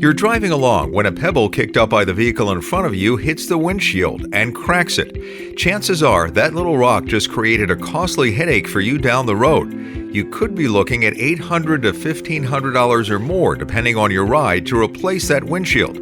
You're driving along when a pebble kicked up by the vehicle in front of you hits the windshield and cracks it. Chances are that little rock just created a costly headache for you down the road. You could be looking at $800 to $1,500 or more depending on your ride to replace that windshield.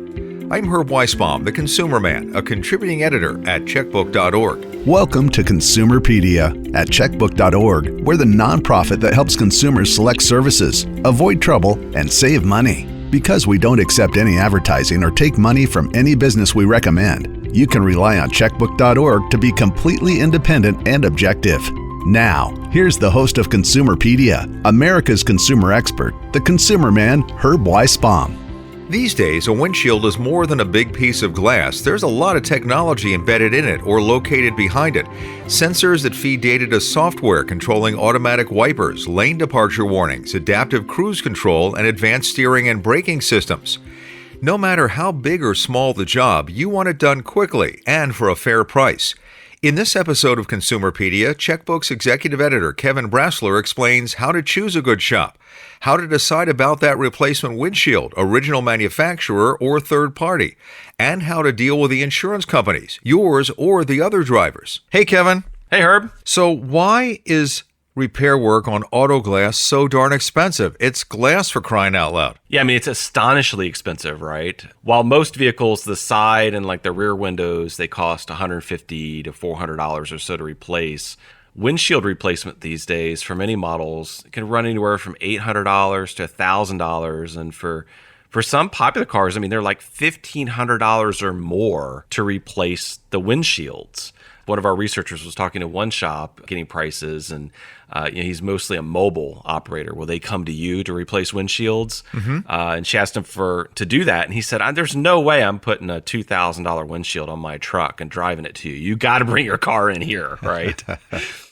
I'm Herb Weisbaum, the Consumer Man, a contributing editor at Checkbook.org. Welcome to Consumerpedia at Checkbook.org. We're the nonprofit that helps consumers select services, avoid trouble, and save money. Because we don't accept any advertising or take money from any business we recommend, you can rely on Checkbook.org to be completely independent and objective. Now, here's the host of Consumerpedia, America's consumer expert, the Consumer Man, Herb Weisbaum. These days, a windshield is more than a big piece of glass. There's a lot of technology embedded in it or located behind it. Sensors that feed data to software controlling automatic wipers, lane departure warnings, adaptive cruise control, and advanced steering and braking systems. No matter how big or small the job, you want it done quickly and for a fair price. In this episode of Consumerpedia, Checkbook's executive editor Kevin Brasler explains how to choose a good shop, how to decide about that replacement windshield, original manufacturer or third party, and how to deal with the insurance companies, yours or the other drivers. Hey, Kevin. Hey, Herb. So why is repair work on auto glass so darn expensive? It's glass, for crying out loud. Yeah, I mean, it's astonishingly expensive, right? While most vehicles, the side and like the rear windows, they cost $150 to $400 or so to replace. Windshield replacement these days for many models can run anywhere from $800 to $1,000. And for some popular cars, I mean, they're like $1,500 or more to replace the windshields. One of our researchers was talking to one shop, getting prices, and he's mostly a mobile operator. Will they come to you to replace windshields? And she asked him to do that, and he said, "There's no way I'm putting a $2,000 windshield on my truck and driving it to you. You got to bring your car in here, right?"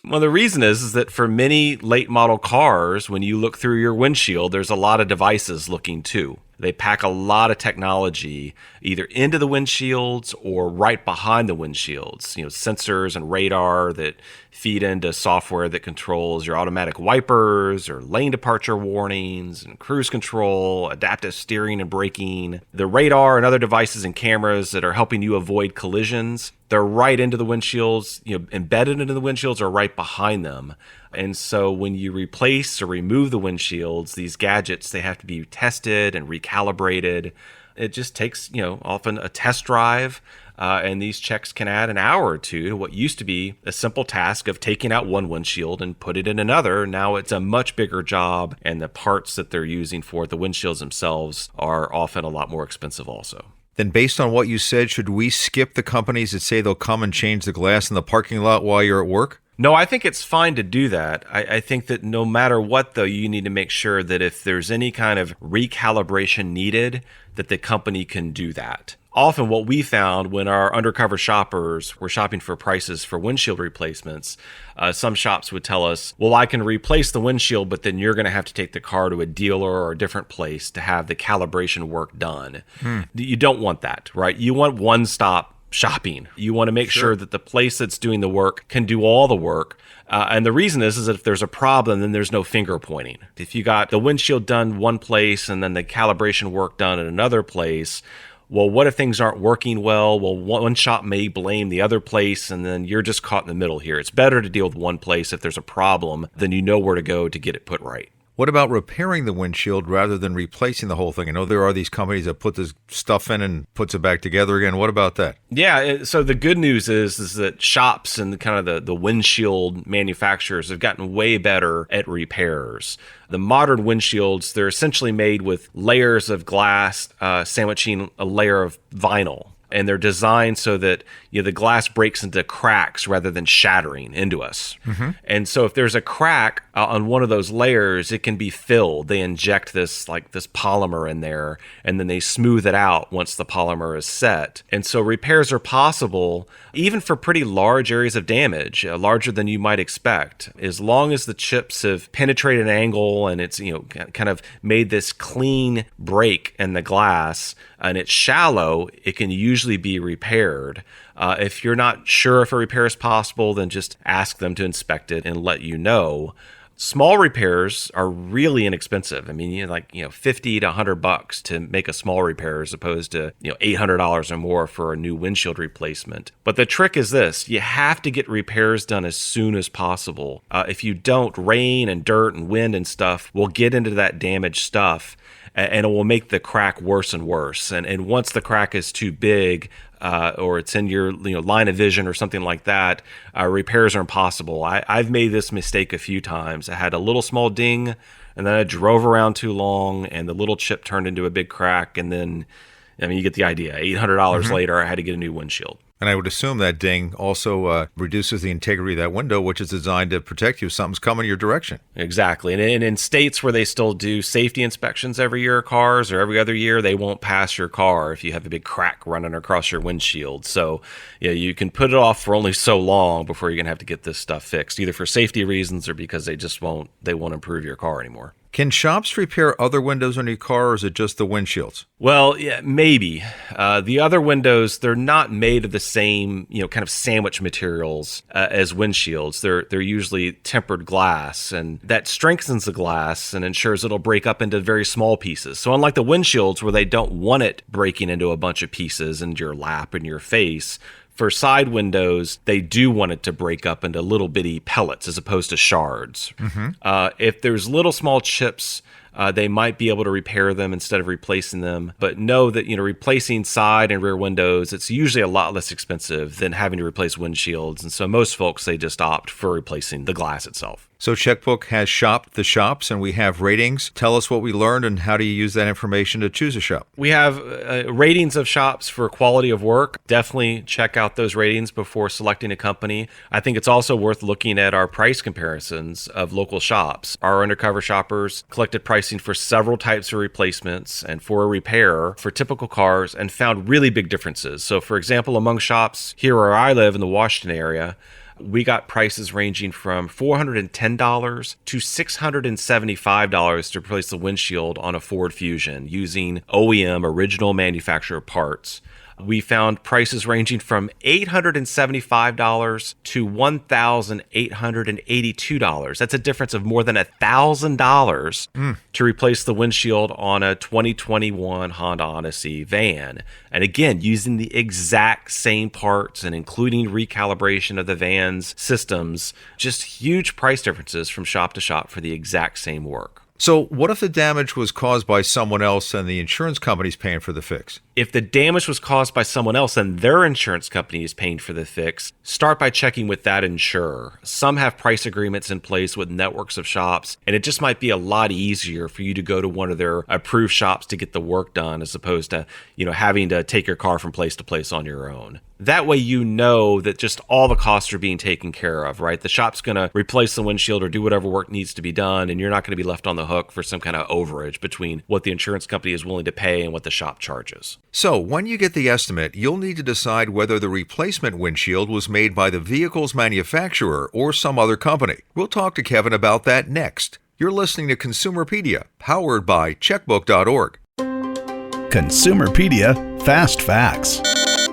Well, the reason is that for many late model cars, when you look through your windshield, there's a lot of devices looking too. They pack a lot of technology either into the windshields or right behind the windshields. Sensors and radar that feed into software that controls your automatic wipers or lane departure warnings and cruise control, adaptive steering and braking. The radar and other devices and cameras that are helping you avoid collisions, they're right into the windshields, embedded into the windshields or right behind them. And so when you replace or remove the windshields, these gadgets, they have to be tested and recalibrated. It just takes, often a test drive. And these checks can add an hour or two to what used to be a simple task of taking out one windshield and put it in another. Now it's a much bigger job, and the parts that they're using for the windshields themselves are often a lot more expensive also. Then based on what you said, should we skip the companies that say they'll come and change the glass in the parking lot while you're at work? No, I think it's fine to do that. I think that no matter what, though, you need to make sure that if there's any kind of recalibration needed, that the company can do that. Often what we found when our undercover shoppers were shopping for prices for windshield replacements, some shops would tell us, well, I can replace the windshield, but then you're going to have to take the car to a dealer or a different place to have the calibration work done. You don't want that, right? You want one-stop shopping. You want to make sure that the place that's doing the work can do all the work. And the reason is that if there's a problem, then there's no finger pointing. If you got the windshield done one place and then the calibration work done in another place, well, what if things aren't working well? Well, one shop may blame the other place, and then you're just caught in the middle here. It's better to deal with one place if there's a problem, then you know where to go to get it put right. What about repairing the windshield rather than replacing the whole thing? I know there are these companies that put this stuff in and puts it back together again. What about that? Yeah, so the good news is that shops and kind of the windshield manufacturers have gotten way better at repairs. The modern windshields, they're essentially made with layers of glass sandwiching a layer of vinyl. And they're designed so that the glass breaks into cracks rather than shattering into us. And so if there's a crack on one of those layers, it can be filled. They inject this polymer in there, and then they smooth it out once the polymer is set. And so repairs are possible even for pretty large areas of damage, larger than you might expect, as long as the chips have penetrated an angle and it's kind of made this clean break in the glass. And it's shallow, it can usually be repaired. If you're not sure if a repair is possible, then just ask them to inspect it and let you know. Small repairs are really inexpensive. I mean, $50 to $100 to make a small repair as opposed to, $800 or more for a new windshield replacement. But the trick is this: you have to get repairs done as soon as possible. If you don't, rain and dirt and wind and stuff will get into that damaged stuff, and it will make the crack worse and worse. And once the crack is too big, or it's in your line of vision or something like that, repairs are impossible. I've made this mistake a few times. I had a little small ding, and then I drove around too long, and the little chip turned into a big crack, and then, you get the idea. $800 later, I had to get a new windshield. And I would assume that ding also reduces the integrity of that window, which is designed to protect you if something's coming your direction. Exactly. And in states where they still do safety inspections every year of cars or every other year, they won't pass your car if you have a big crack running across your windshield. So you can put it off for only so long before you're going to have to get this stuff fixed, either for safety reasons or because they won't improve your car anymore. Can shops repair other windows on your car, or is it just the windshields? Well, yeah, maybe. The other windows, they're not made of the same, kind of sandwich materials as windshields. They're usually tempered glass, and that strengthens the glass and ensures it'll break up into very small pieces. So unlike the windshields where they don't want it breaking into a bunch of pieces into your lap and your face, for side windows, they do want it to break up into little bitty pellets as opposed to shards. If there's little small chips, they might be able to repair them instead of replacing them. But know that, replacing side and rear windows, it's usually a lot less expensive than having to replace windshields. And so most folks, they just opt for replacing the glass itself. So Checkbook has shopped the shops, and we have ratings. Tell us what we learned, and how do you use that information to choose a shop? We have ratings of shops for quality of work. Definitely check out those ratings before selecting a company. I think it's also worth looking at our price comparisons of local shops. Our undercover shoppers collected pricing for several types of replacements and for a repair for typical cars and found really big differences. So, for example, among shops here where I live in the Washington area, we got prices ranging from $410 to $675 to replace the windshield on a Ford Fusion using OEM original manufacturer parts. We found prices ranging from $875 to $1,882. That's a difference of more than $1,000 to replace the windshield on a 2021 Honda Odyssey van. And again, using the exact same parts and including recalibration of the van's systems, just huge price differences from shop to shop for the exact same work. So what if the damage was caused by someone else and the insurance company's paying for the fix? If the damage was caused by someone else and their insurance company is paying for the fix, start by checking with that insurer. Some have price agreements in place with networks of shops, and it just might be a lot easier for you to go to one of their approved shops to get the work done as opposed to, having to take your car from place to place on your own. That way you know that just all the costs are being taken care of, right? The shop's going to replace the windshield or do whatever work needs to be done, and you're not going to be left on the hook for some kind of overage between what the insurance company is willing to pay and what the shop charges. So when you get the estimate, you'll need to decide whether the replacement windshield was made by the vehicle's manufacturer or some other company. We'll talk to Kevin about that next. You're listening to Consumerpedia, powered by Checkbook.org. Consumerpedia Fast Facts.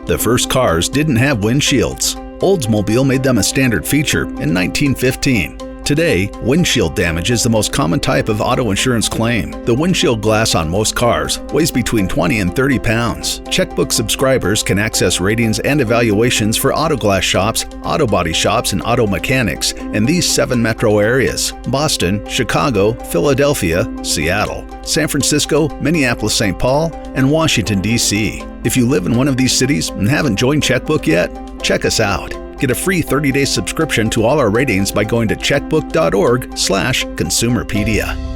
The first cars didn't have windshields. Oldsmobile made them a standard feature in 1915. Today, windshield damage is the most common type of auto insurance claim. The windshield glass on most cars weighs between 20 and 30 pounds. Checkbook subscribers can access ratings and evaluations for auto glass shops, auto body shops, and auto mechanics in these 7 metro areas: Boston, Chicago, Philadelphia, Seattle, San Francisco, Minneapolis-St. Paul, and Washington, D.C. If you live in one of these cities and haven't joined Checkbook yet, check us out. Get a free 30-day subscription to all our ratings by going to checkbook.org/Consumerpedia.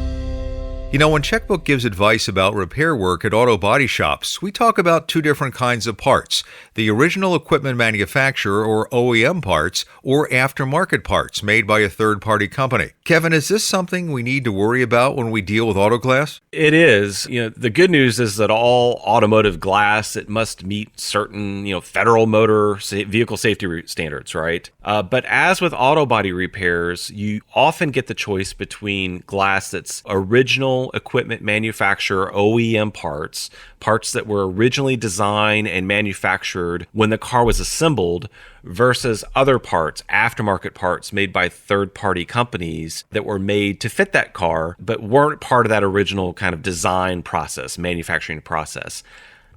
When Checkbook gives advice about repair work at auto body shops, we talk about 2 different kinds of parts: the original equipment manufacturer or OEM parts, or aftermarket parts made by a third-party company. Kevin, is this something we need to worry about when we deal with auto glass? It is. The good news is that all automotive glass, it must meet certain, federal motor vehicle safety standards, right? But as with auto body repairs, you often get the choice between glass that's original original equipment manufacturer OEM parts, parts that were originally designed and manufactured when the car was assembled, versus other parts, aftermarket parts made by third-party companies that were made to fit that car, but weren't part of that original kind of design process, manufacturing process.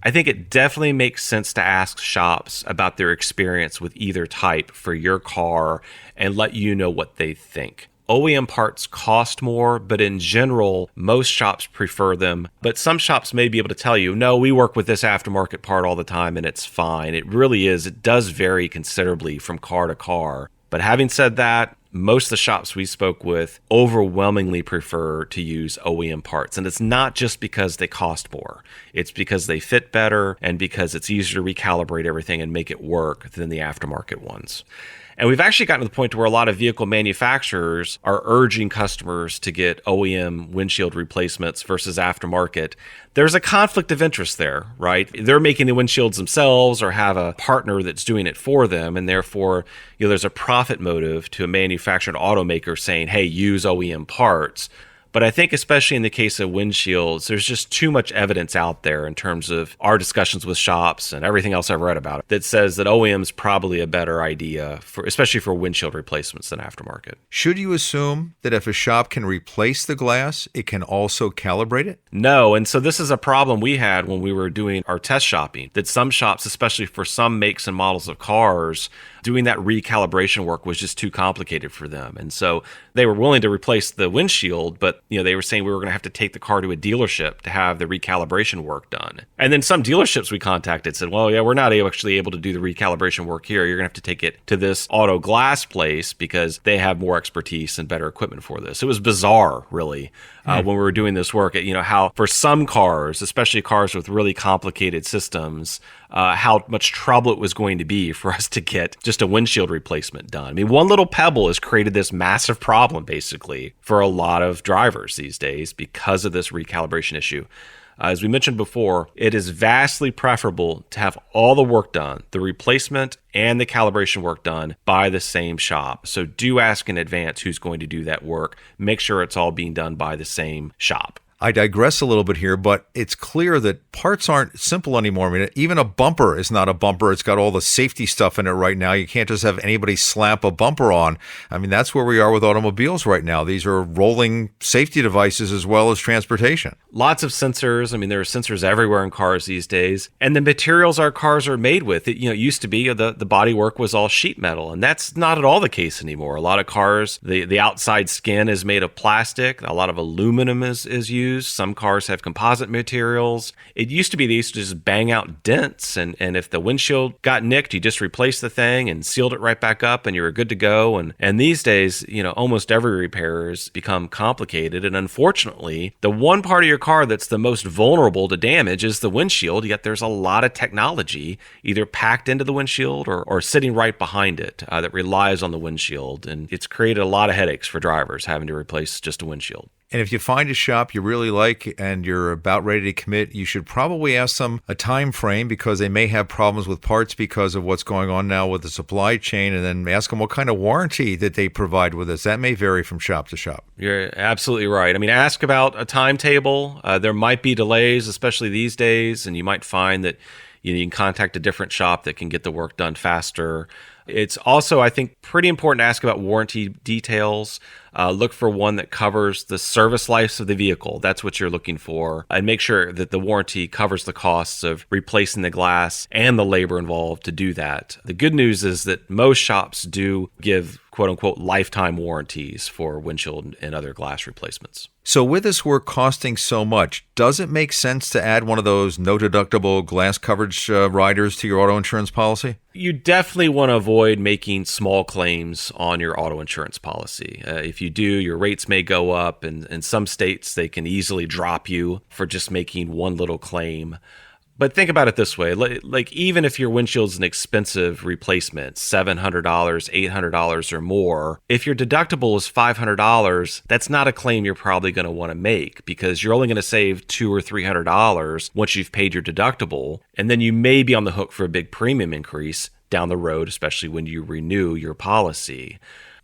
I think it definitely makes sense to ask shops about their experience with either type for your car and let you know what they think. OEM parts cost more, but in general, most shops prefer them. But some shops may be able to tell you, no, we work with this aftermarket part all the time and it's fine. It really is. It does vary considerably from car to car. But having said that, most of the shops we spoke with overwhelmingly prefer to use OEM parts. And it's not just because they cost more. It's because they fit better and because it's easier to recalibrate everything and make it work than the aftermarket ones. And we've actually gotten to the point where a lot of vehicle manufacturers are urging customers to get OEM windshield replacements versus aftermarket. There's a conflict of interest there, right? They're making the windshields themselves or have a partner that's doing it for them. And therefore, there's a profit motive to a manufacturer and automaker saying, hey, use OEM parts. But I think especially in the case of windshields, there's just too much evidence out there in terms of our discussions with shops and everything else I've read about it that says that OEM is probably a better idea, especially for windshield replacements than aftermarket. Should you assume that if a shop can replace the glass, it can also calibrate it? No, and so this is a problem we had when we were doing our test shopping, that some shops, especially for some makes and models of cars, doing that recalibration work was just too complicated for them. And so they were willing to replace the windshield, but they were saying we were going to have to take the car to a dealership to have the recalibration work done. And then some dealerships we contacted said, well, yeah, we're not actually able to do the recalibration work here. You're going to have to take it to this auto glass place because they have more expertise and better equipment for this. It was bizarre, really, when we were doing this work, how for some cars, especially cars with really complicated systems, how much trouble it was going to be for us to get just a windshield replacement done. I mean, one little pebble has created this massive problem, basically, for a lot of drivers these days because of this recalibration issue. As we mentioned before, it is vastly preferable to have all the work done, the replacement and the calibration work done by the same shop. So do ask in advance who's going to do that work. Make sure it's all being done by the same shop. I digress a little bit here, but it's clear that parts aren't simple anymore. I mean, even a bumper is not a bumper. It's got all the safety stuff in it right now. You can't just have anybody slap a bumper on. I mean, that's where we are with automobiles right now. These are rolling safety devices as well as transportation. Lots of sensors. I mean, there are sensors everywhere in cars these days. And the materials our cars are made with, it used to be the bodywork was all sheet metal, and that's not at all the case anymore. A lot of cars, the outside skin is made of plastic. A lot of aluminum is used. Some cars have composite materials. It used to be they used to just bang out dents, and if the windshield got nicked, you just replaced the thing and sealed it right back up and you were good to go. And these days, almost every repair has become complicated. And unfortunately, the one part of your car that's the most vulnerable to damage is the windshield, yet there's a lot of technology either packed into the windshield or sitting right behind it that relies on the windshield. And it's created a lot of headaches for drivers having to replace just a windshield. And if you find a shop you really like and you're about ready to commit, you should probably ask them a time frame because they may have problems with parts because of what's going on now with the supply chain, and then ask them what kind of warranty that they provide with us. That may vary from shop to shop. You're absolutely right. I mean, ask about a timetable. There might be delays, especially these days, and you might find that you can contact a different shop that can get the work done faster. It's also, I think, pretty important to ask about warranty details. Look for one that covers the service lives of the vehicle. That's what you're looking for. And make sure that the warranty covers the costs of replacing the glass and the labor involved to do that. The good news is that most shops do give quote-unquote lifetime warranties for windshield and other glass replacements. So with this work costing so much, does it make sense to add one of those no-deductible glass coverage riders to your auto insurance policy? You definitely want to avoid making small claims on your auto insurance policy. If you do, your rates may go up, and in some states, they can easily drop you for just making one little claim. But think about it this way, like even if your windshield's an expensive replacement, $700, $800 or more, if your deductible is $500, that's not a claim you're probably going to want to make because you're only going to save $200 or $300 once you've paid your deductible. And then you may be on the hook for a big premium increase down the road, especially when you renew your policy.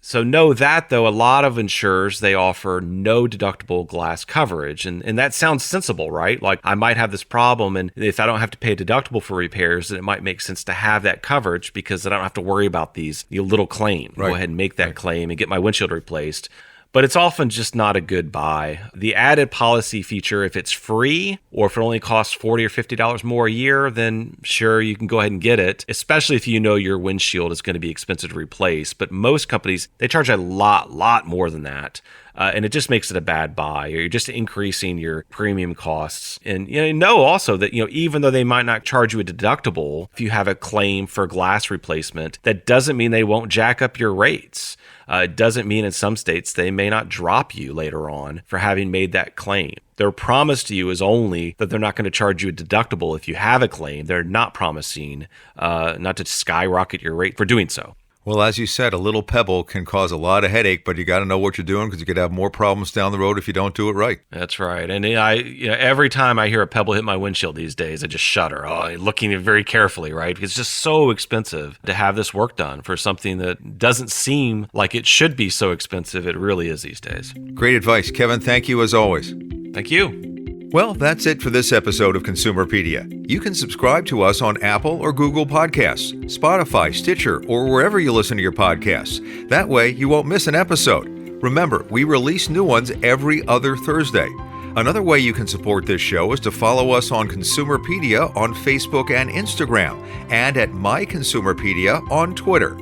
So know that, though, a lot of insurers, they offer no deductible glass coverage. And that sounds sensible, right? Like, I might have this problem, and if I don't have to pay a deductible for repairs, then it might make sense to have that coverage because I don't have to worry about these little claims. Right. Go ahead and make that claim and get my windshield replaced. But it's often just not a good buy. The added policy feature, if it's free or if it only costs $40 or $50 more a year, then sure, you can go ahead and get it, especially if you know your windshield is going to be expensive to replace. But most companies, they charge a lot more than that. And it just makes it a bad buy, or you're just increasing your premium costs. And know also that even though they might not charge you a deductible, if you have a claim for glass replacement, that doesn't mean they won't jack up your rates. It doesn't mean in some states they may not drop you later on for having made that claim. Their promise to you is only that they're not going to charge you a deductible if you have a claim. They're not promising not to skyrocket your rate for doing so. Well, as you said, a little pebble can cause a lot of headache, but you got to know what you're doing because you could have more problems down the road if you don't do it right. That's right. And every time I hear a pebble hit my windshield these days, I just shudder, looking very carefully, right? It's just so expensive to have this work done for something that doesn't seem like it should be so expensive. It really is these days. Great advice. Kevin, thank you as always. Thank you. Well, that's it for this episode of Consumerpedia. You can subscribe to us on Apple or Google Podcasts, Spotify, Stitcher, or wherever you listen to your podcasts. That way, you won't miss an episode. Remember, we release new ones every other Thursday. Another way you can support this show is to follow us on Consumerpedia on Facebook and Instagram, and at My Consumerpedia on Twitter.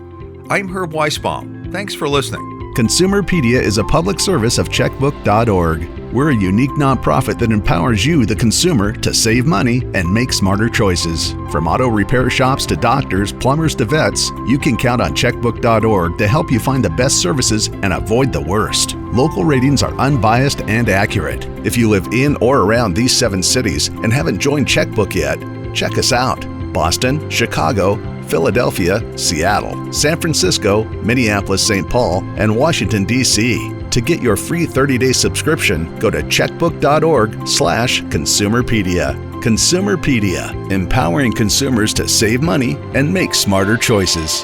I'm Herb Weisbaum. Thanks for listening. Consumerpedia is a public service of Checkbook.org. We're a unique nonprofit that empowers you, the consumer, to save money and make smarter choices. From auto repair shops to doctors, plumbers to vets, you can count on Checkbook.org to help you find the best services and avoid the worst. Local ratings are unbiased and accurate. If you live in or around these 7 cities and haven't joined Checkbook yet, check us out. Boston, Chicago, Philadelphia, Seattle, San Francisco, Minneapolis, St. Paul, and Washington, D.C. To get your free 30-day subscription, go to checkbook.org/Consumerpedia. Consumerpedia, empowering consumers to save money and make smarter choices.